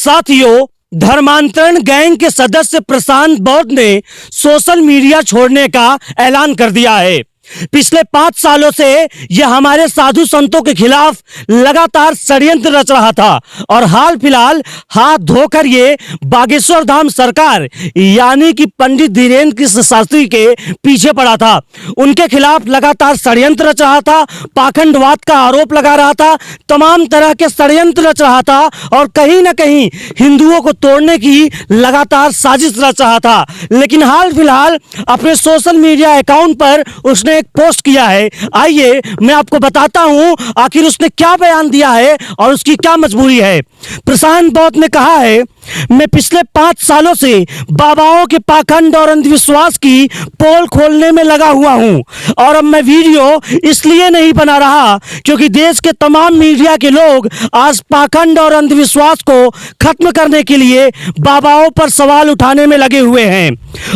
साथियों, धर्मांतरण गैंग के सदस्य प्रशांत बौद्ध ने सोशल मीडिया छोड़ने का ऐलान कर दिया है। पिछले 5 सालों से यह हमारे साधु संतों के खिलाफ लगातार षड्यंत्र रच रहा था और हाल फिलहाल हाथ धोकर ये बागेश्वर धाम सरकार यानी कि पंडित धीरेन्द्र कृष्ण शास्त्री के पीछे पड़ा था। उनके खिलाफ लगातार षड्यंत्र रच रहा था, पाखंडवाद का आरोप लगा रहा था, तमाम तरह के षड्यंत्र रच रहा था और कहीं ना कहीं हिंदुओं को तोड़ने की लगातार साजिश रच रहा था। लेकिन हाल फिलहाल अपने सोशल मीडिया अकाउंट पर उसने एक पोस्ट किया है। आइए मैं आपको बताता हूं आखिर उसने क्या बयान दिया है और उसकी क्या मजबूरी है। प्रशांत बौद्ध ने कहा है, मैं पिछले 5 सालों से बाबाओं के पाखंड और अंधविश्वास की पोल खोलने में लगा हुआ हूं और अब मैं वीडियो इसलिए नहीं बना रहा क्योंकि देश के तमाम मीडिया के लोग आज पाखंड और अंधविश्वास को खत्म करने के लिए बाबाओं पर सवाल उठाने में लगे हुए हैं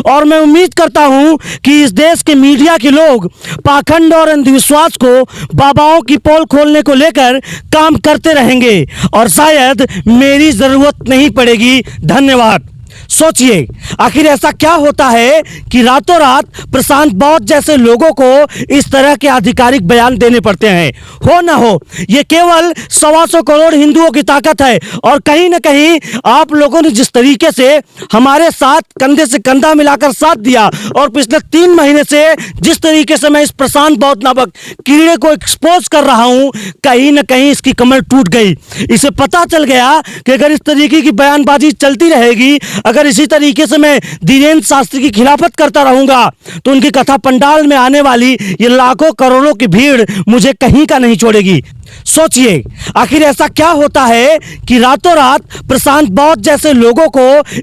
और मैं उम्मीद करता हूं कि इस देश के मीडिया के लोग पाखंड और अंधविश्वास को बाबाओं की पोल खोलने को लेकर काम करते रहेंगे और शायद मेरी जरूरत नहीं पड़ेगी। धन्यवाद। सोचिए आखिर ऐसा क्या होता है कि रातों रात प्रशांत बौद्ध जैसे लोगों को इस तरह के आधिकारिक बयान देने पड़ते हैं। हो ना हो, ये केवल 125 करोड़ हिंदुओं की ताकत है और कहीं ना कहीं आप लोगों ने जिस तरीके से हमारे साथ कंधे से कंधा मिलाकर साथ दिया और पिछले 3 महीने से जिस तरीके से मैं इस प्रशांत बौद्ध नामक कीड़े को एक्सपोज कर रहा हूं, कहीं ना कहीं इसकी कमर टूट गई। इसे पता चल गया कि अगर इस तरीके की बयानबाजी चलती रहेगी, अगर इसी तरीके से मैं धीरेन्द्र शास्त्री की खिलाफत करता रहूंगा तो उनकी कथा पंडाल में आने वाली ये लाखों करोड़ों की भीड़ मुझे कहीं का नहीं छोड़ेगी। सोचिए आखिर ऐसा क्या होता है कि रातों रात प्रशांत बौद्ध जैसे लोगों को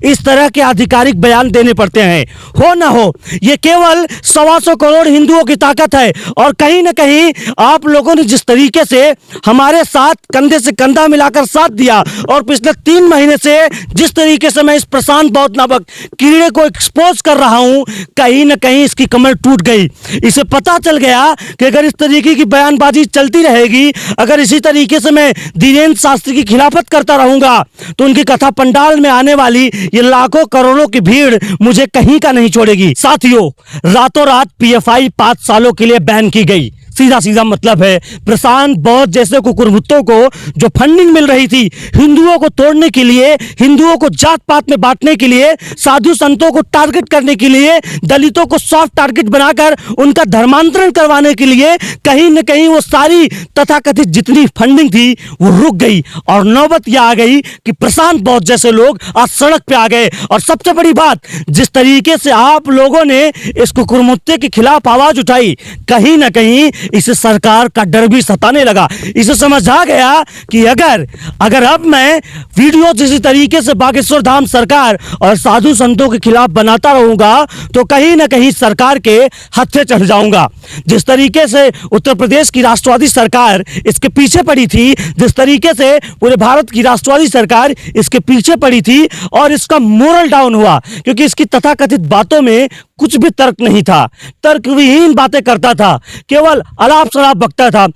इस तरह के आधिकारिक बयान देने पड़ते हैं। हो ना हो, ये केवल 125 करोड़ हिंदुओं की ताकत है और कहीं ना कहीं आप लोगों ने जिस तरीके से हमारे साथ कंधे से कंधा मिलाकर साथ दिया और पिछले 3 महीने से जिस तरीके से मैं इस प्रशांत बौद्ध नामक कीड़े को एक्सपोज कर रहा हूं, कहीं ना कहीं इसकी कमर टूट गई। इसे पता चल गया कि अगर इस तरीके की बयानबाजी चलती रहेगी, अगर इसी तरीके से मैं धीरेन्द्र शास्त्री की खिलाफत करता रहूंगा तो उनकी कथा पंडाल में आने वाली ये लाखों करोड़ों की भीड़ मुझे कहीं का नहीं छोड़ेगी। साथियों, रातों रात पीएफआई 5 सालों के लिए बैन की गई। सीधा सीधा मतलब है प्रशांत बौद्ध जैसे कुकुरमुत्तों को जो फंडिंग मिल रही थी हिंदुओं को तोड़ने के लिए, हिंदुओं को जात पात में बांटने के लिए, साधु संतों को टारगेट करने के लिए, दलितों को सॉफ्ट टारगेट बनाकर उनका धर्मांतरण करवाने के लिए, कहीं न कहीं वो सारी तथाकथित जितनी फंडिंग थी वो रुक गई और नौबत यह आ गई कि प्रशांत बौद्ध जैसे लोग आज सड़क पे आ गए। और सबसे बड़ी बात, जिस तरीके से आप लोगों ने इस कुकुरमुत्ते के खिलाफ आवाज उठाई, कहीं ना कहीं इसे सरकार का डर भी सताने लगा। इसे समझ आ गया कि अगर अब मैं वीडियो जिस तरीके से बागेश्वर धाम सरकार और साधु संतों के खिलाफ बनाता रहूंगा तो कहीं ना कहीं सरकार के हत्थे चढ़ जाऊंगा। जिस तरीके से उत्तर प्रदेश की राष्ट्रवादी सरकार इसके पीछे पड़ी थी, जिस तरीके से पूरे भारत की राष्ट्रवादी सरकार इसके पीछे पड़ी थी और इसका मोरल डाउन हुआ क्योंकि इसकी तथाकथित बातों में कुछ भी तर्क नहीं था, तर्कविहीन बातें करता था, केवल अलाप शराब बकता था।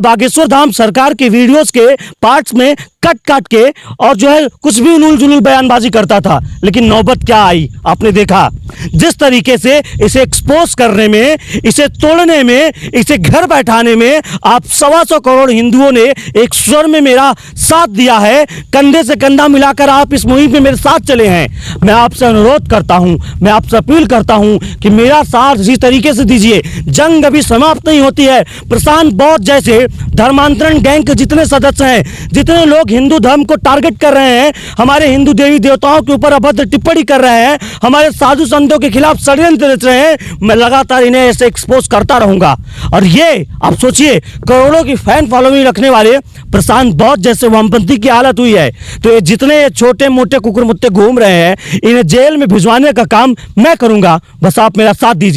बागेश्वर धाम सरकार के वीडियोस के पार्ट्स में कट के और जो है कुछ भी उलूल जुलूल बयानबाजी करता था। लेकिन नौबत क्या आई आपने देखा, जिस तरीके से इसे एक्सपोज करने में, इसे तोड़ने में, इसे घर बैठाने में आप 125 करोड़ हिंदुओं ने एक स्वर में मेरा साथ दिया है, कंधे से कंधा मिलाकर आप इस मुहिम में मेरे साथ चले हैं। मैं आपसे अनुरोध करता हूं, मैं आपसे अपील करता हूं कि मेरा साथ इसी तरीके से दीजिए। जंग अभी समाप्त नहीं होती है। प्रशांत बौद्ध जैसे धर्मांतरण गैंग के जितने सदस्य हैं, जितने लोग हिंदू धर्म को टारगेट कर रहे हैं, हमारे हिंदू देवी देवताओं के ऊपर अभद्र टिप्पणी कर रहे हैं, हमारे साधु संतों के खिलाफ षड्यंत्र रच रहे हैं, मैं लगातार इन्हें ऐसे एक्सपोज करता रहूंगा। और ये आप सोचिए, करोड़ों की फैन फॉलोइंग रखने वाले प्रशांत बौद्ध जैसे वामपंथी की हालत हुई है तो ये जितने छोटे मोटे कुकुरमुत्ते घूम रहे हैं, इन्हें जेल में भिजवाने का काम मैं करूंगा। बस आप मेरा साथ दीजिए।